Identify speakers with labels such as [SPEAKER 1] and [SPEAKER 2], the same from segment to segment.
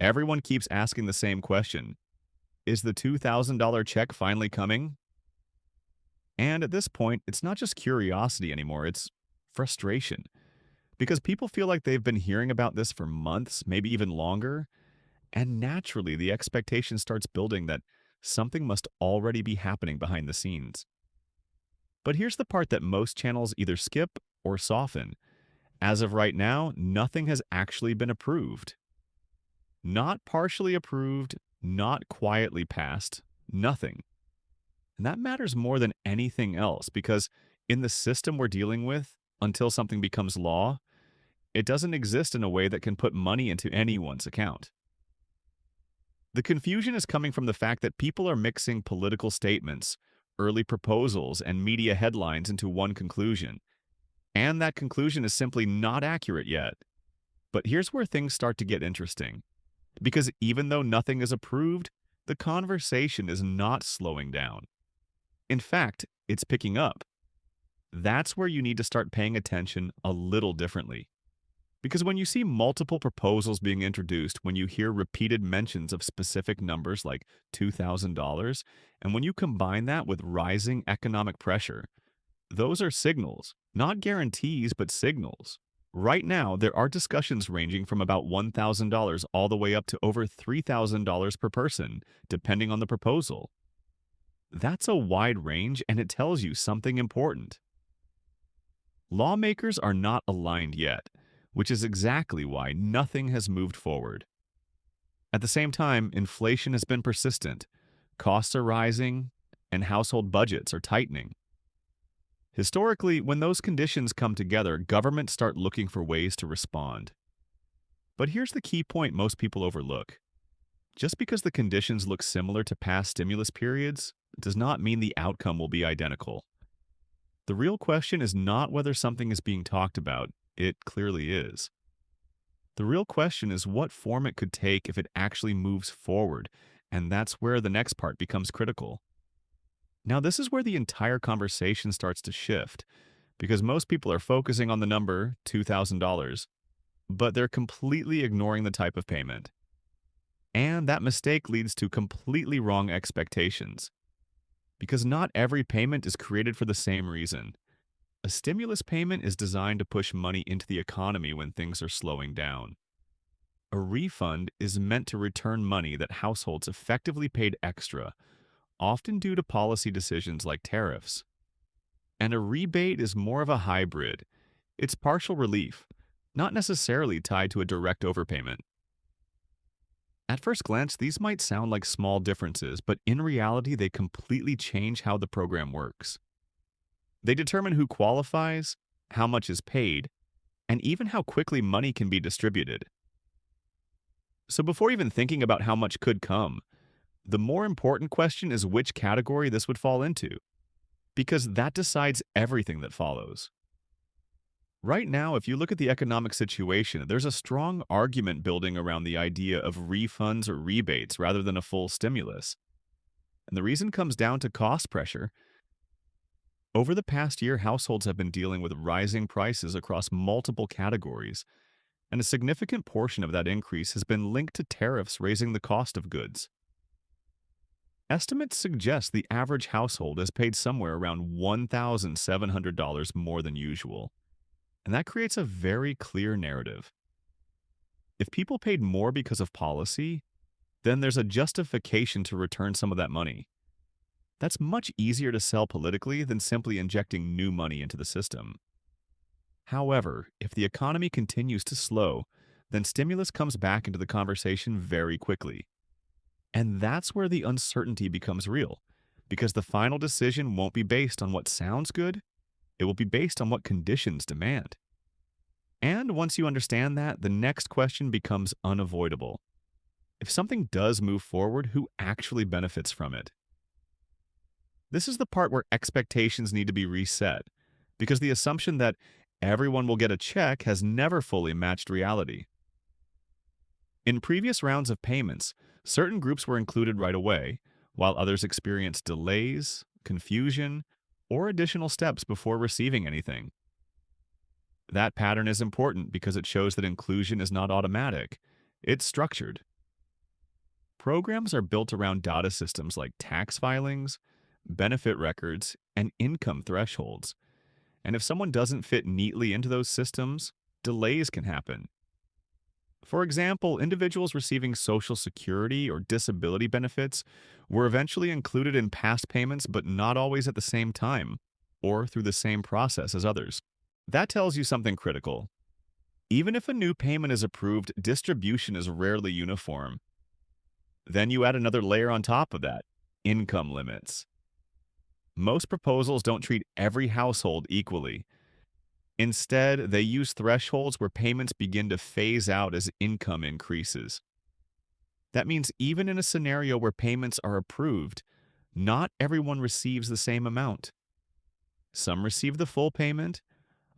[SPEAKER 1] Everyone keeps asking the same question. Is the $2,000 check finally coming? And at this point, it's not just curiosity anymore, it's frustration. Because people feel like they've been hearing about this for months, maybe even longer, and naturally the expectation starts building that something must already be happening behind the scenes. But here's the part that most channels either skip or soften. As of right now, nothing has actually been approved. Not partially approved, not quietly passed, nothing. And that matters more than anything else because in the system we're dealing with, until something becomes law, it doesn't exist in a way that can put money into anyone's account. The confusion is coming from the fact that people are mixing political statements, early proposals, and media headlines into one conclusion. And that conclusion is simply not accurate yet. But here's where things start to get interesting. Because even though nothing is approved, the conversation is not slowing down. In fact, it's picking up. That's where you need to start paying attention a little differently. Because when you see multiple proposals being introduced, when you hear repeated mentions of specific numbers like $2,000, and when you combine that with rising economic pressure, those are signals, not guarantees, but signals. Right now, there are discussions ranging from about $1,000 all the way up to over $3,000 per person, depending on the proposal. That's a wide range, and it tells you something important. Lawmakers are not aligned yet, which is exactly why nothing has moved forward. At the same time, inflation has been persistent, costs are rising, and household budgets are tightening. Historically, when those conditions come together, governments start looking for ways to respond. But here's the key point most people overlook. Just because the conditions look similar to past stimulus periods does not mean the outcome will be identical. The real question is not whether something is being talked about. It clearly is. The real question is what form it could take if it actually moves forward, and that's where the next part becomes critical. Now, this is where the entire conversation starts to shift, because most people are focusing on the number, $2,000, but they're completely ignoring the type of payment. And that mistake leads to completely wrong expectations. Because not every payment is created for the same reason. A stimulus payment is designed to push money into the economy when things are slowing down. A refund is meant to return money that households effectively paid extra, often due to policy decisions like tariffs. And a rebate is more of a hybrid. It's partial relief, not necessarily tied to a direct overpayment. At first glance, these might sound like small differences, but in reality, they completely change how the program works. They determine who qualifies, how much is paid, and even how quickly money can be distributed. So before even thinking about how much could come, the more important question is which category this would fall into, because that decides everything that follows. Right now, if you look at the economic situation, there's a strong argument building around the idea of refunds or rebates rather than a full stimulus. And the reason comes down to cost pressure. Over the past year, households have been dealing with rising prices across multiple categories, and a significant portion of that increase has been linked to tariffs raising the cost of goods. Estimates suggest the average household has paid somewhere around $1,700 more than usual, and that creates a very clear narrative. If people paid more because of policy, then there's a justification to return some of that money. That's much easier to sell politically than simply injecting new money into the system. However, if the economy continues to slow, then stimulus comes back into the conversation very quickly. And that's where the uncertainty becomes real, because the final decision won't be based on what sounds good, it will be based on what conditions demand. And once you understand that, the next question becomes unavoidable. If something does move forward, who actually benefits from it? This is the part where expectations need to be reset, because the assumption that everyone will get a check has never fully matched reality. In previous rounds of payments, certain groups were included right away, while others experienced delays, confusion, or additional steps before receiving anything. That pattern is important because it shows that inclusion is not automatic, it's structured. Programs are built around data systems like tax filings, benefit records, and income thresholds. And if someone doesn't fit neatly into those systems, delays can happen. For example, individuals receiving Social Security or disability benefits were eventually included in past payments, but not always at the same time or through the same process as others. That tells you something critical. Even if a new payment is approved, distribution is rarely uniform. Then you add another layer on top of that: income limits. Most proposals don't treat every household equally. Instead, they use thresholds where payments begin to phase out as income increases. That means even in a scenario where payments are approved, not everyone receives the same amount. Some receive the full payment,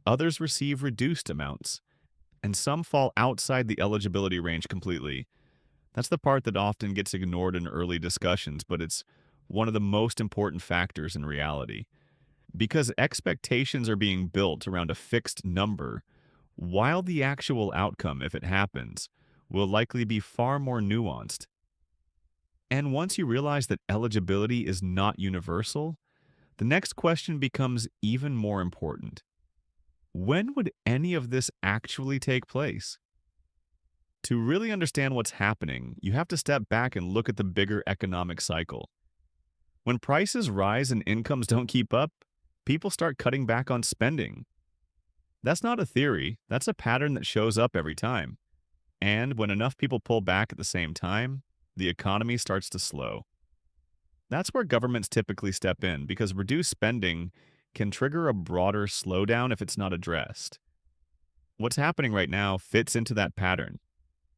[SPEAKER 1] others receive reduced amounts, and some fall outside the eligibility range completely. That's the part that often gets ignored in early discussions, but it's one of the most important factors in reality. Because expectations are being built around a fixed number, while the actual outcome, if it happens, will likely be far more nuanced. And once you realize that eligibility is not universal, the next question becomes even more important. When would any of this actually take place? To really understand what's happening, you have to step back and look at the bigger economic cycle. When prices rise and incomes don't keep up, people start cutting back on spending. That's not a theory, that's a pattern that shows up every time. And when enough people pull back at the same time, the economy starts to slow. That's where governments typically step in, because reduced spending can trigger a broader slowdown if it's not addressed. What's happening right now fits into that pattern.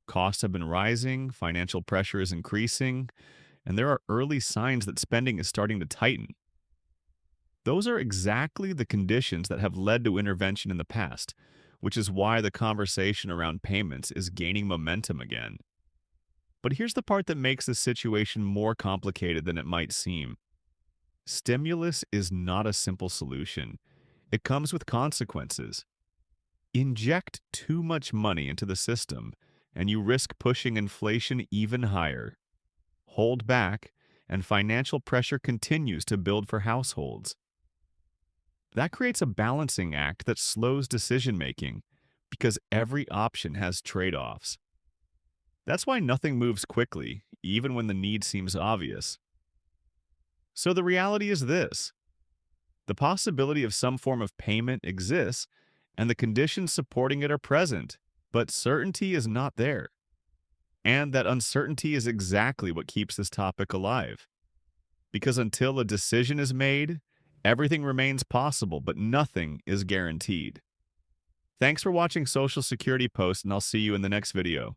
[SPEAKER 1] Costs have been rising, financial pressure is increasing, and there are early signs that spending is starting to tighten. Those are exactly the conditions that have led to intervention in the past, which is why the conversation around payments is gaining momentum again. But here's the part that makes this situation more complicated than it might seem. Stimulus is not a simple solution. It comes with consequences. Inject too much money into the system, and you risk pushing inflation even higher. Hold back, and financial pressure continues to build for households. That creates a balancing act that slows decision-making, because every option has trade-offs. That's why nothing moves quickly, even when the need seems obvious. So the reality is this: the possibility of some form of payment exists, and the conditions supporting it are present, but certainty is not there. And that uncertainty is exactly what keeps this topic alive. Because until a decision is made, everything remains possible, but nothing is guaranteed. Thanks for watching Social Security Post, and I'll see you in the next video.